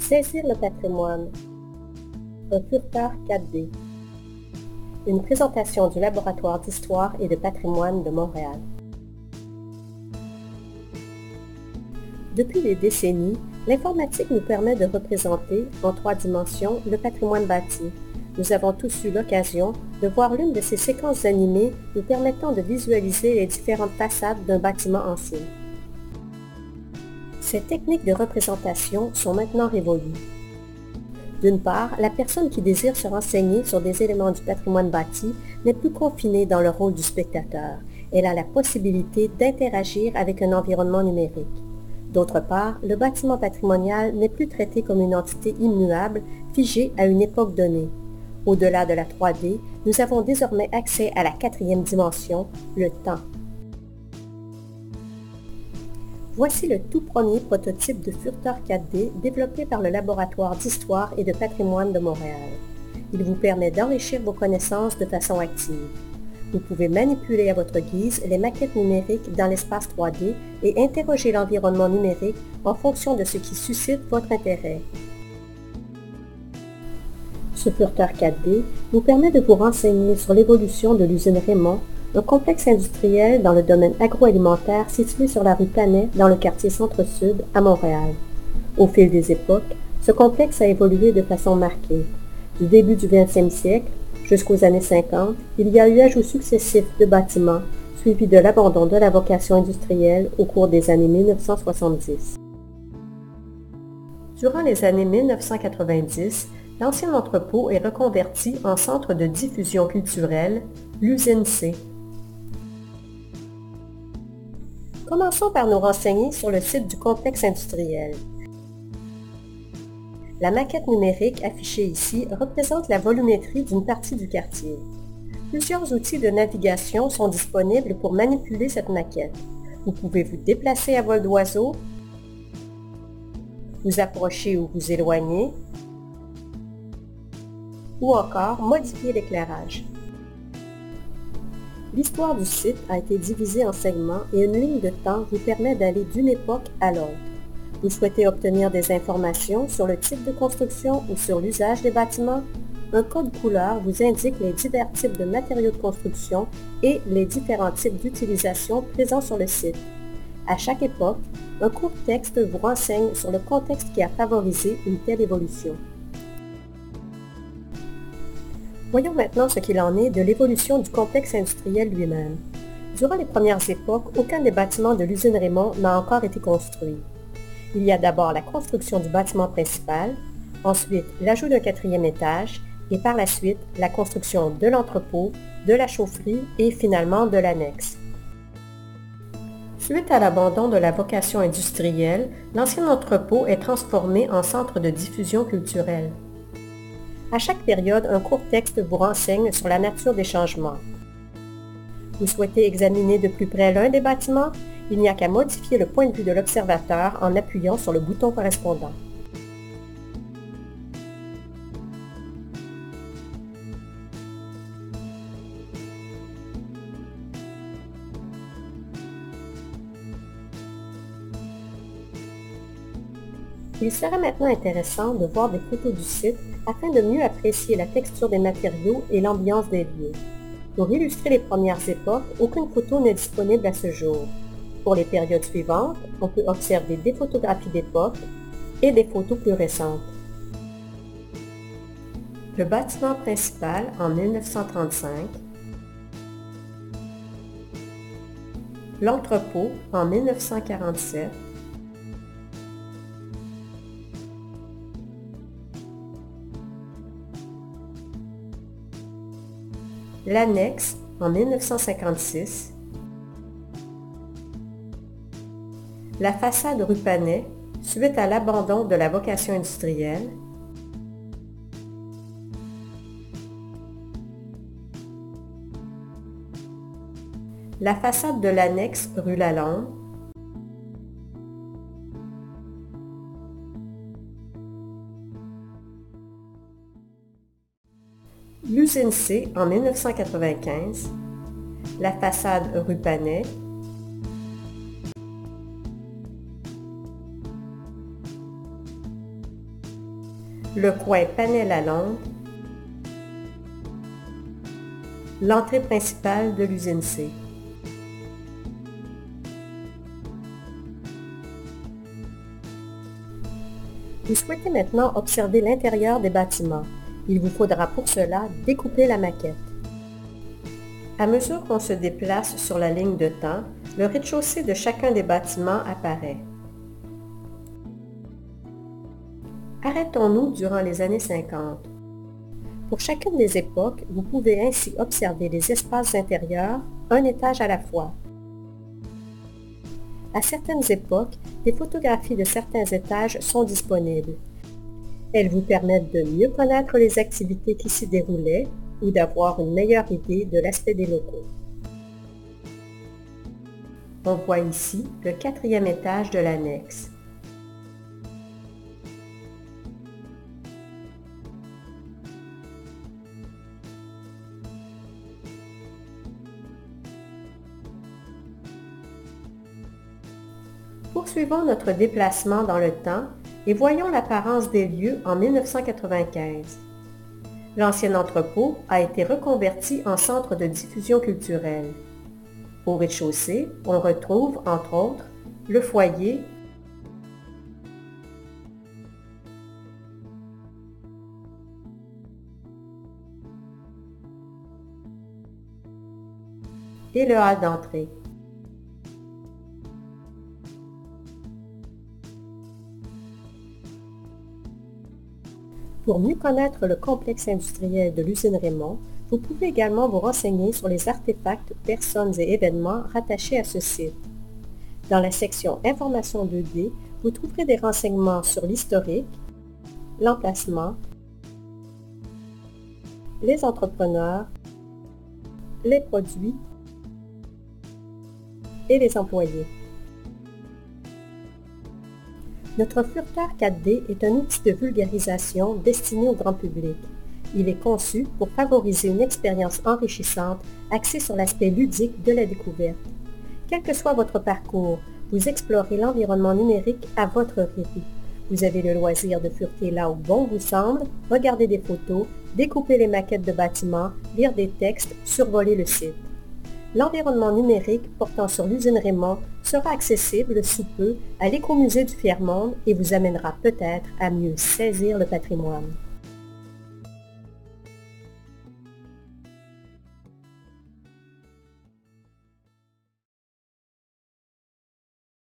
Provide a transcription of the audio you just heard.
Saisir le patrimoine. Un furteur 4D. Une présentation du Laboratoire d'Histoire et de Patrimoine de Montréal. Depuis des décennies, l'informatique nous permet de représenter, en 3 dimensions, le patrimoine bâti. Nous avons tous eu l'occasion de voir l'une de ces séquences animées nous permettant de visualiser les différentes façades d'un bâtiment ancien. Ces techniques de représentation sont maintenant révolues. D'une part, la personne qui désire se renseigner sur des éléments du patrimoine bâti n'est plus confinée dans le rôle du spectateur. Elle a la possibilité d'interagir avec un environnement numérique. D'autre part, le bâtiment patrimonial n'est plus traité comme une entité immuable, figée à une époque donnée. Au-delà de la 3D, nous avons désormais accès à la 4e dimension, le temps. Voici le tout premier prototype de furteur 4D développé par le Laboratoire d'Histoire et de Patrimoine de Montréal. Il vous permet d'enrichir vos connaissances de façon active. Vous pouvez manipuler à votre guise les maquettes numériques dans l'espace 3D et interroger l'environnement numérique en fonction de ce qui suscite votre intérêt. Ce furteur 4D vous permet de vous renseigner sur l'évolution de l'usine Raymond, un complexe industriel dans le domaine agroalimentaire situé sur la rue Planey dans le quartier Centre-Sud à Montréal. Au fil des époques, ce complexe a évolué de façon marquée. Du début du 20e siècle jusqu'aux années 50, il y a eu ajout successif de bâtiments, suivi de l'abandon de la vocation industrielle au cours des années 1970. Durant les années 1990, l'ancien entrepôt est reconverti en centre de diffusion culturelle, l'usine C. Commençons par nous renseigner sur le site du complexe industriel. La maquette numérique affichée ici représente la volumétrie d'une partie du quartier. Plusieurs outils de navigation sont disponibles pour manipuler cette maquette. Vous pouvez vous déplacer à vol d'oiseau, vous approcher ou vous éloigner, ou encore modifier l'éclairage. L'histoire du site a été divisée en segments et une ligne de temps vous permet d'aller d'une époque à l'autre. Vous souhaitez obtenir des informations sur le type de construction ou sur l'usage des bâtiments? Un code couleur vous indique les divers types de matériaux de construction et les différents types d'utilisation présents sur le site. À chaque époque, un court texte vous renseigne sur le contexte qui a favorisé une telle évolution. Voyons maintenant ce qu'il en est de l'évolution du complexe industriel lui-même. Durant les premières époques, aucun des bâtiments de l'usine Raymond n'a encore été construit. Il y a d'abord la construction du bâtiment principal, ensuite l'ajout d'un 4e étage et par la suite la construction de l'entrepôt, de la chaufferie et finalement de l'annexe. Suite à l'abandon de la vocation industrielle, l'ancien entrepôt est transformé en centre de diffusion culturelle. À chaque période, un court texte vous renseigne sur la nature des changements. Vous souhaitez examiner de plus près l'un des bâtiments? Il n'y a qu'à modifier le point de vue de l'observateur en appuyant sur le bouton correspondant. Il serait maintenant intéressant de voir des photos du site afin de mieux apprécier la texture des matériaux et l'ambiance des lieux. Pour illustrer les premières époques, aucune photo n'est disponible à ce jour. Pour les périodes suivantes, on peut observer des photographies d'époque et des photos plus récentes. Le bâtiment principal en 1935, l'entrepôt en 1947, l'annexe en 1956, la façade rue Planey suite à l'abandon de la vocation industrielle, la façade de l'annexe rue Lalonde, l'usine C en 1995, la façade rue Planey, le coin Panay-Lalonde, l'entrée principale de l'usine C. Vous souhaitez maintenant observer l'intérieur des bâtiments. Il vous faudra pour cela découper la maquette. À mesure qu'on se déplace sur la ligne de temps, le rez-de-chaussée de chacun des bâtiments apparaît. Arrêtons-nous durant les années 50. Pour chacune des époques, vous pouvez ainsi observer les espaces intérieurs, un étage à la fois. À certaines époques, des photographies de certains étages sont disponibles. Elles vous permettent de mieux connaître les activités qui s'y déroulaient ou d'avoir une meilleure idée de l'aspect des locaux. On voit ici le 4e étage de l'annexe. Poursuivons notre déplacement dans le temps et voyons l'apparence des lieux en 1995. L'ancien entrepôt a été reconverti en centre de diffusion culturelle. Au rez-de-chaussée, on retrouve, entre autres, le foyer et le hall d'entrée. Pour mieux connaître le complexe industriel de l'usine Raymond, vous pouvez également vous renseigner sur les artefacts, personnes et événements rattachés à ce site. Dans la section Informations 2D, vous trouverez des renseignements sur l'historique, l'emplacement, les entrepreneurs, les produits et les employés. Notre furteur 4D est un outil de vulgarisation destiné au grand public. Il est conçu pour favoriser une expérience enrichissante axée sur l'aspect ludique de la découverte. Quel que soit votre parcours, vous explorez l'environnement numérique à votre rythme. Vous avez le loisir de fureter là où bon vous semble, regarder des photos, découper les maquettes de bâtiments, lire des textes, survoler le site. L'environnement numérique portant sur l'usine Raymond sera accessible sous peu à l'Écomusée du Tiers-Monde et vous amènera peut-être à mieux saisir le patrimoine.